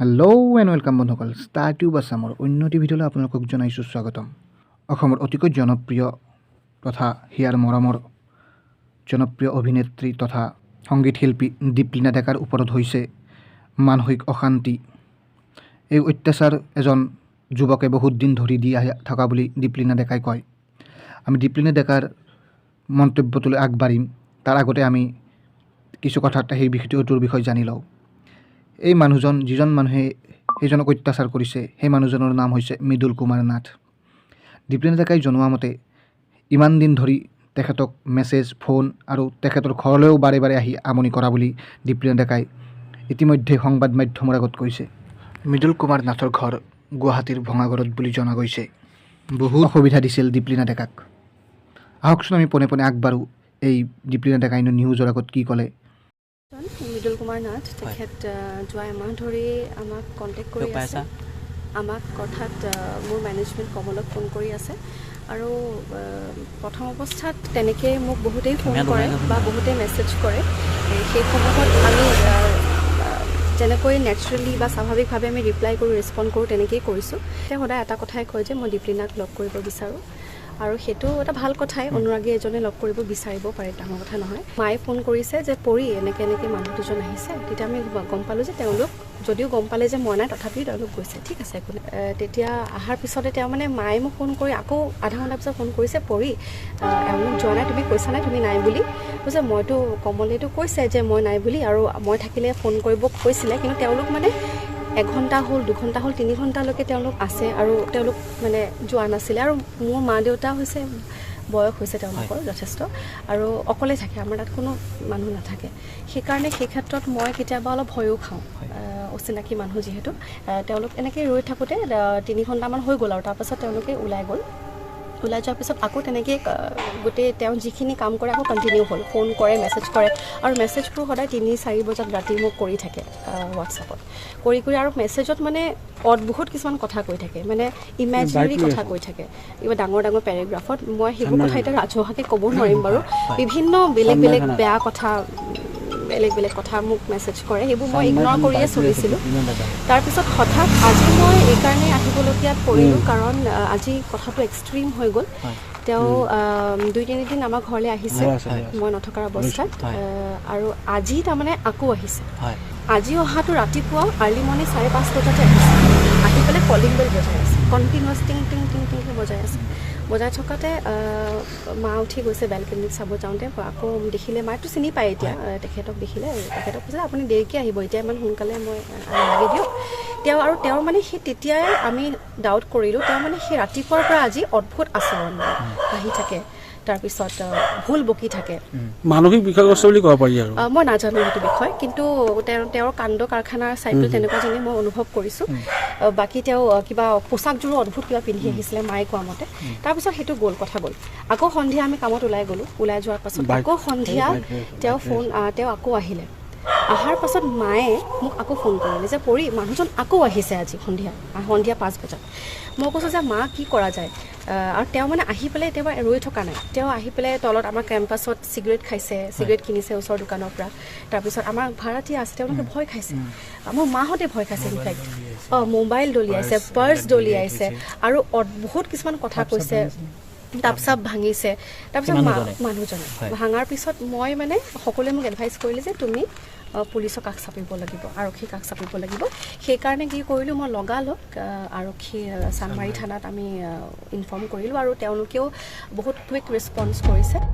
Hello' and welcome বন্ধুসকল ষ্টাৰটিউব আছামৰ উন্নতি ভিডিঅ'লৈ আপোনালোকক জনাইছোঁ স্বাগতম। অসমৰ অতিকৈ জনপ্ৰিয় তথা হিয়াৰ মৰমৰ জনপ্ৰিয় অভিনেত্ৰী তথা সংগীত শিল্পী দীপলিনা ডেকাৰ ওপৰত হৈছে মানসিক অশান্তি। এই অত্যাচাৰ এজন যুৱকে বহুত দিন ধৰি দি আহি থকা বুলি দীপলিনা ডেকাই কয়। আমি দীপলিনা ডেকাৰ মন্তব্যটোলৈ আগবাঢ়িম, তাৰ আগতে আমি কিছু কথাত সেই বিষয়টোৰ বিষয়ে জানি লওঁ। এই মানুহজন যিজন মানুহে সেইজনক অত্যাচাৰ কৰিছে সেই মানুহজনৰ নাম হৈছে মৃদুল কুমাৰ নাথ। দীপলিনা ডেকাই জনোৱা মতে ইমান দিন ধৰি তেখেতক মেছেজ ফোন আৰু তেখেতৰ ঘৰলৈও বাৰে বাৰে আহি আমনি কৰা বুলি দীপলিনা ডেকাই ইতিমধ্যে সংবাদ মাধ্যমৰ আগত কৈছে। মৃদুল কুমাৰ নাথৰ ঘৰ গুৱাহাটীৰ ভঙাগড়ত বুলি জনা গৈছে। বহুত অসুবিধা দিছিল দীপলিনা ডেকাক। আহকচোন আমি পোনে পোনে আগবাঢ়ো এই দীপলিনা ডেকাই নিউজৰ আগত কি ক'লে। মৃদুল কুমাৰ নাথ তেখেত যোৱা এমাহ ধৰি আমাক কণ্টেক্ট কৰি আছে। আমাক কথাত মোৰ মেনেজমেণ্ট কমলক ফোন কৰি আছে আৰু প্ৰথম অৱস্থাত তেনেকৈ মোক বহুতেই ফোন কৰে বা বহুতেই মেছেজ কৰে। সেই সময়ত আমি যেনেকৈ নেচাৰেলি বা স্বাভাৱিকভাৱে আমি ৰিপ্লাই কৰোঁ, ৰেচপণ্ড কৰোঁ, তেনেকৈয়ে কৰিছোঁ। তেওঁ সদায় এটা কথাই কয় যে মই দীপলিনাক লগ কৰিব বিচাৰোঁ আৰু সেইটো এটা ভাল কথাই। অনুৰাগী এজনে লগ কৰিব বিচাৰিব পাৰে, ডাঙৰ কথা নহয়। মায়ে ফোন কৰিছে যে পৰি এনেকৈ মানুহ দুজন আহিছে। তেতিয়া আমি গম পালোঁ যে তেওঁলোক যদিও গম পালে যে মই নাই, তথাপিও তেওঁলোক গৈছে। ঠিক আছে, একো নাই। তেতিয়া অহাৰ পিছতে তেওঁ মায়ে মোক ফোন কৰি আকৌ আধা ঘণ্টা পিছত ফোন কৰিছে, পৰি এওঁলোক যোৱা নাই, তুমি কৈছা নাই তুমি নাই বুলি। কৈছে মইতো কমলেতো কৈছে যে মই নাই বুলি, আৰু মই থাকিলে ফোন কৰিব কৈছিলে, কিন্তু তেওঁলোক এঘণ্টা হ'ল, 2 ঘণ্টা হ'ল, 3 ঘণ্টালৈকে তেওঁলোক আছে আৰু তেওঁলোক যোৱা নাছিলে। আৰু মোৰ মা দেউতা হৈছে, বয়স হৈছে তেওঁলোকৰ যথেষ্ট, আৰু অকলে থাকে, আমাৰ তাত কোনো মানুহ নাথাকে। সেইকাৰণে সেই ক্ষেত্ৰত মই কেতিয়াবা অলপ ভয়ো খাওঁ, অচিনাকি মানুহ যিহেতু। তেওঁলোক এনেকৈ ৰৈ থাকোঁতে 3 ঘণ্টামান হৈ গ'ল আৰু তাৰপাছত তেওঁলোকে ওলাই গ'ল। ওলাই যোৱাৰ পিছত আকৌ তেনেকৈ গোটেই তেওঁ যিখিনি কাম কৰে আকৌ কণ্টিনিউ হ'ল। ফোন কৰে, মেছেজ কৰে, আৰু মেছেজবোৰ সদায় 3-4 বজাত ৰাতি মোক কৰি থাকে হোৱাটছআপত। কৰি আৰু মেছেজত অদ্ভুত কিছুমান কথা কৈ থাকে, ইমেজিনেৰী কথা কৈ থাকে, কিবা ডাঙৰ ডাঙৰ পেৰেগ্ৰাফত। মই সেইবোৰ কথা এতিয়া ৰাজহুৱাকৈ ক'ব নোৱাৰিম বাৰু। বিভিন্ন বেলেগ বেলেগ বেয়া কথা, বেলেগ বেলেগ কথা মোক মেছেজ কৰে। সেইবোৰ মই ইগন'ৰ কৰিয়ে চলিছিলোঁ। তাৰপিছত হঠাৎ আজি মই এইকাৰণে আহিবলগীয়াত পৰিলোঁ, কাৰণ আজি কথাটো এক্সট্ৰিম হৈ গ'ল। তেওঁ 2-3 দিন আমাৰ ঘৰলৈ আহিছে মই নথকাৰ অৱস্থাত, আৰু আজি আকৌ আহিছে। আজি অহাটো ৰাতিপুৱা আৰ্লি মৰ্ণিং 5:30 বজাতে আহিছে। আহি পেলাই কলিং বেল বজাই আছে, কণ্টিনিউৱাছ টিং টিং টিং টিংকৈ বজাই আছে। বজাই থকাতে মা উঠি গৈছে বেলকনিত চাব যাওঁতে। আকৌ দেখিলে, মায়েতো চিনি পায় এতিয়া, তেখেতক দেখিলে তেখেতক কৈছে আপুনি দেৰিকৈ আহিব, এতিয়া ইমান সোনকালে মই নালাগে দিয়ক। তেওঁ সেই তেতিয়াই আমি ডাউট কৰিলোঁ, তেওঁ সেই ৰাতিপুৱাৰ পৰা আজি অদ্ভুত আচৰণ, আহি থাকে, তাৰপিছত ভুল বকি থাকে। মানসিক বিষয়গ্ৰস্ত বুলি ক'ব পাৰি আৰু। মই নাজানো সেইটো বিষয়, কিন্তু তেওঁৰ কাণ্ড কাৰখানাৰ ছাইডটো তেনেকুৱা যেনে মই অনুভৱ কৰিছোঁ। বাকী তেওঁ কিবা পোচাকযোৰো অদ্ভুত কিবা পিন্ধি আহিছিলে মায়ে কোৱা মতে। তাৰপিছত সেইটো গ'ল, কথা গ'ল। আকৌ সন্ধিয়া আমি কামত ওলাই গ'লোঁ। ওলাই যোৱাৰ পাছত আকৌ সন্ধিয়া তেওঁ আকৌ আহিলে। অহাৰ পাছত মায়ে মোক আকৌ ফোন কৰিলে যে পৰি মানুহজন আকৌ আহিছে আজি সন্ধিয়া 5 বজাত। মই কৈছোঁ যে মা কি কৰা যায়। আৰু তেওঁ আহি পেলাই তেওঁ ৰৈ থকা নাই। তেওঁ আহি পেলাই তলত আমাৰ কেম্পাছত চিগাৰেট খাইছে, চিগাৰেট কিনিছে ওচৰৰ দোকানৰ পৰা। তাৰপিছত আমাৰ ভাড়াতীয়া আছে, তেওঁলোকে ভয় খাইছে। মোৰ মাহঁতে ভয় খাইছে। ইনফেক্ট মোবাইল দলিয়াইছে, পাৰ্চ দলিয়াইছে, আৰু বহুত কিছুমান কথা কৈছে। টাপ চাপ ভাঙিছে। তাৰপিছত মানুহজনে ভাঙাৰ পিছত মই সকলোৱে মোক এডভাইচ কৰিলে যে তুমি পুলিচক কাষ চাপিব লাগিব, আৰক্ষীক কাষ চাপিব লাগিব। সেইকাৰণে কি কৰিলোঁ, মই লগালগ আৰক্ষী চানমাৰী থানাত আমি ইনফৰ্ম কৰিলোঁ, আৰু তেওঁলোকেও বহুত কুইক ৰেছপন্স কৰিছে।